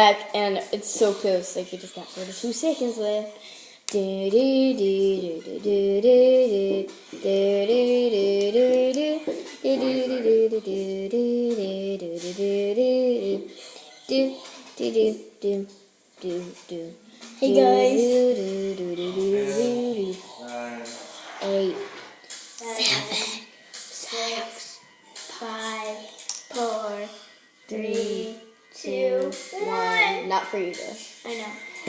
Back, and it's so close. Like we just got 42 seconds left. Hey guys. 8, 7, 6, 5, 4, 3, 2, 1. Not for you though. I know.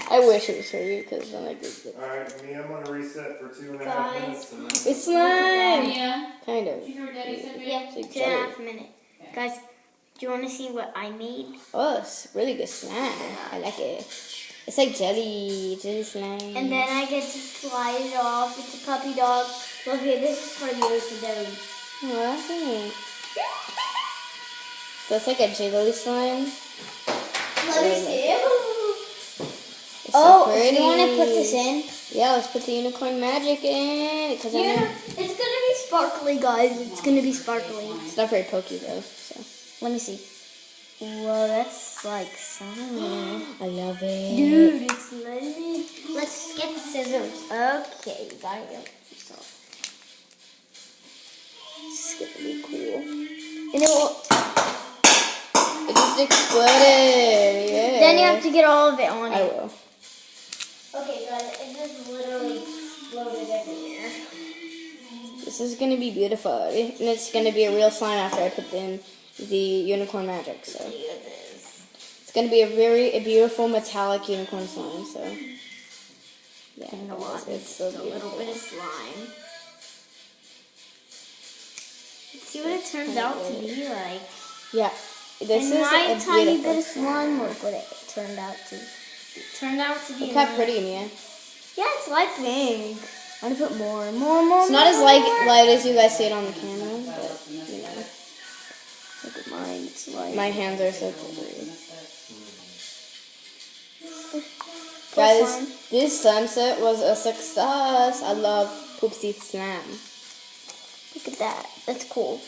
I wish it was for you because then I could. Alright, me, I'm gonna reset for 2.5 Guys. minutes. And then It's slime! Yeah. Kind of. You know what Daddy said? Yeah, It's like 2.5 minutes. Guys, do you want to see what I made? Oh, it's really good slime. I like it. It's like jelly slime. And then I get to slide it off. It's a puppy dog. Look here, this is for the Ocean. Oh, thanks. So it's like a jiggly slime. Let me see. It's Oh, so do pretty. you want to put this in? Yeah, let's put the unicorn magic in. Because Yeah, it's going to be sparkly, guys. It's going to be sparkly. it's not very pokey though. So Let me see. Whoa, that's like slimy. I love it. Dude, it's slimy. Let's get the scissors. Okay, you got it. So, It's gonna be cool. and it will, It just exploded. Yeah. then you have to get all of it on I it. will. Okay, guys, it just literally exploded everywhere. This is gonna be beautiful, and it's gonna be a real slime after I put in the unicorn magic. So it's gonna be a beautiful metallic unicorn slime. So yeah, You know what? it's so Just a little beautiful. bit of slime. Let's see what it turns out to be like. Yeah, this And is my a tiny beautiful bit of slime. slime, look what it turned out to. It turned out to be. Look how pretty, Mia. Yeah, it's like pink. I'm gonna put more. It's not as light as you guys see it on the camera, but you know, Look at mine. It's like. my hands are so pretty. Slime. Guys, this slime set was a success. I love Poopsie slime. Look at that. That's cool.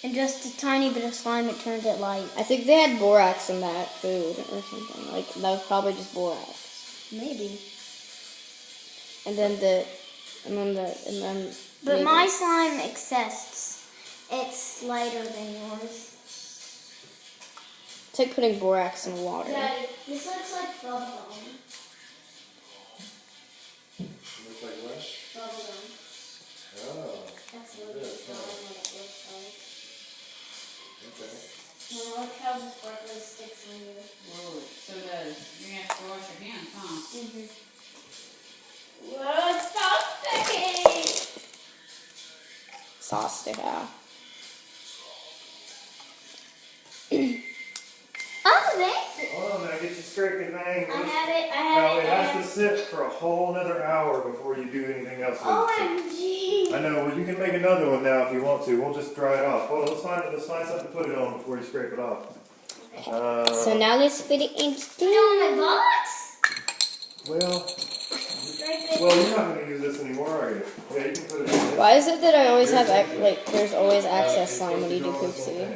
And just a tiny bit of slime, it turned it light. I think they had borax in that food or something. Like that was probably just borax. Maybe. And then But maybe- my slime exists. It's lighter than yours. it's like putting borax in water. Daddy, this looks like bubblegum. looks like what? Bubblegum. Oh, That's what it looks like. okay. Now look how the sparkler sticks on you. Whoa, so does. You're gonna have to wash your hands, huh? Whoa, stop sticking! Sauce to have. Oh, thank you. Hold on, now get your scraping thing. I have it. I Now have it it. has to sit for a whole another hour before you do anything else with it. OMG. I know, well you can make another one now if you want to. We'll just dry it off. Hold on, let's find something to put it on before you scrape it off. So now let's fit it in. Put it on my box? Well, Scrape it. you're not going to use this anymore, are you? Yeah, you can put it in this. Why is it that I always have there's always excess slime when you do Poopsie?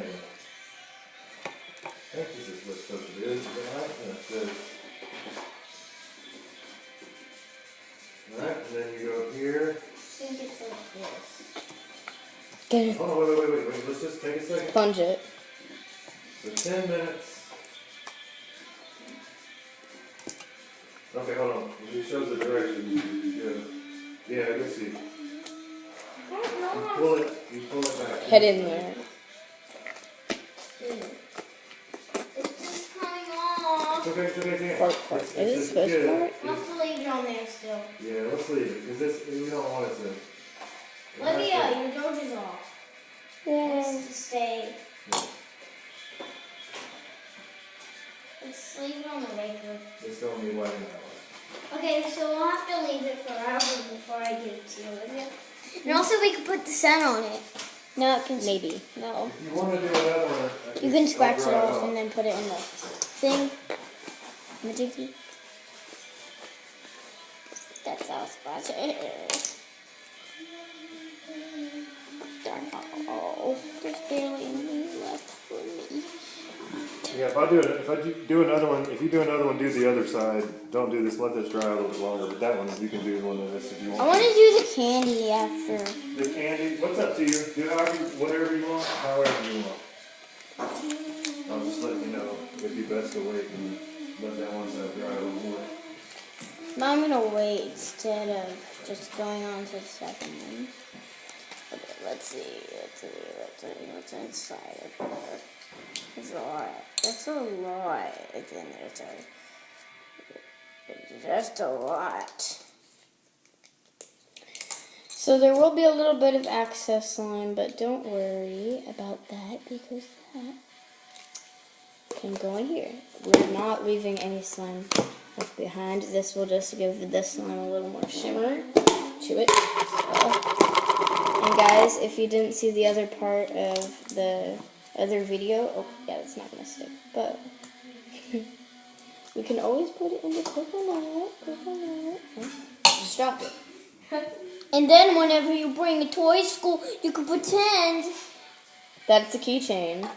I think this is what's supposed to be. Is it right? Yeah, it is. Alright, and then you go here. I think it's like this. Get it. Hold on, wait. Let's just take a second. Sponge it. So 10 minutes. Okay, hold on. It shows the direction. Yeah, let's see. I don't know how You pull it back. Head in there. It's just coming off. It's okay. Fart. It is supposed to fart. We'll have to leave it on there still. Yeah, let's leave it, because we don't want it to. Olivia, your Doge is off. It Yeah. has to stay. Let's leave it on the wafer. It's going to be white and that way. Okay, so we'll have to leave it for hours before I give it to you, Olivia. And also we can put the scent on it. No, it can Maybe. No. If you want to do another one, You can scratch it I'll dry off and then put it in the thing. Majiggy. That's how scratch it. Darn. Oh, there's barely any left for me. Yeah, if I do another one, if you do another one, do the other side. Don't do this. Let this dry a little bit longer. But that one, you can do one of this if you want. I want to do the candy after. The candy. What's up to you? Do whatever you want, however you want. I'm just letting you know. It'd be best to wait and let that one side dry a little more. But I'm gonna wait instead of just going on to the second one. Okay, let's see what's inside of here. That's a lot. That's a lot. Again, there's just a lot. So there will be a little bit of excess slime, but don't worry about that because that can go in here. We're not leaving any slime left behind. This will just give this slime a little more shimmer to it. And guys, if you didn't see the other part of the other video, oh yeah, it's not gonna stick, but we can always put it in the coconut. Just drop it. And then whenever you bring a toy to school, you can pretend That's a keychain,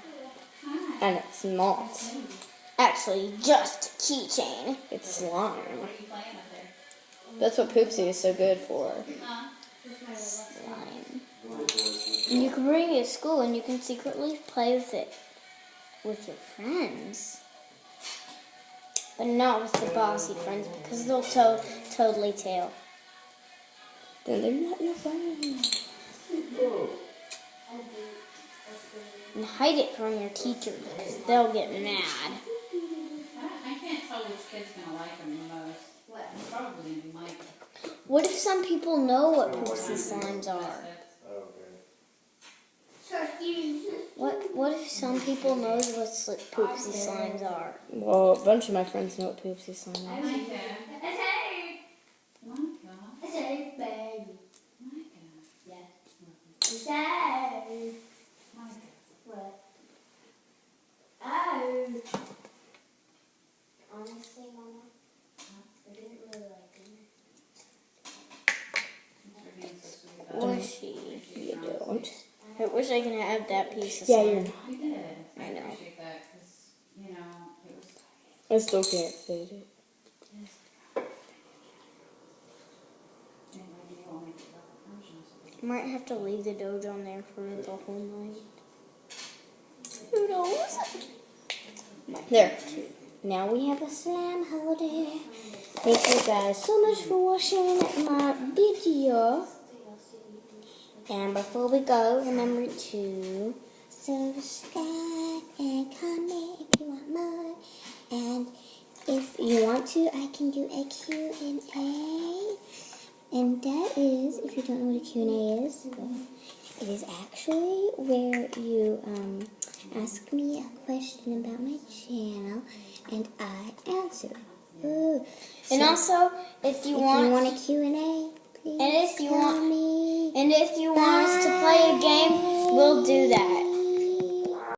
and it's not. actually just a keychain. It's slime. What are you playing with there? That's what Poopsie is so good for. Slime. And you can bring it to school and you can secretly play with it with your friends. But not with the bossy friends because they'll totally tell. Then they're not your friend. And hide it from your teacher because they'll get mad. I can't tell which kid's gonna like them the most. It's probably gonna be Michael. What if some people know what Poopsie slimes are? What if some people know what Poopsie slimes are? Well, a bunch of my friends know what Poopsie slime is. Micah. Micah. Honestly, Mama, I didn't really like it. Wish You don't. I wish I could have that piece of Yeah, slime. you're not. You did. I I know. appreciate that because, you know, it was. I still can't fade it. Might have to leave the dojo there for the whole night. Who knows? There. Now we have a slam holder. Thank you guys so much for watching my video. And before we go, remember to subscribe and comment if you want more. And if you want to, I can do a Q&A. And that is, if you don't know what a Q&A is, it is actually where you ask me a question about my channel and I answer. Ooh. And So, also, if you want a Q&A, please and if you tell want- me. and if you want us to play a game, we'll do that.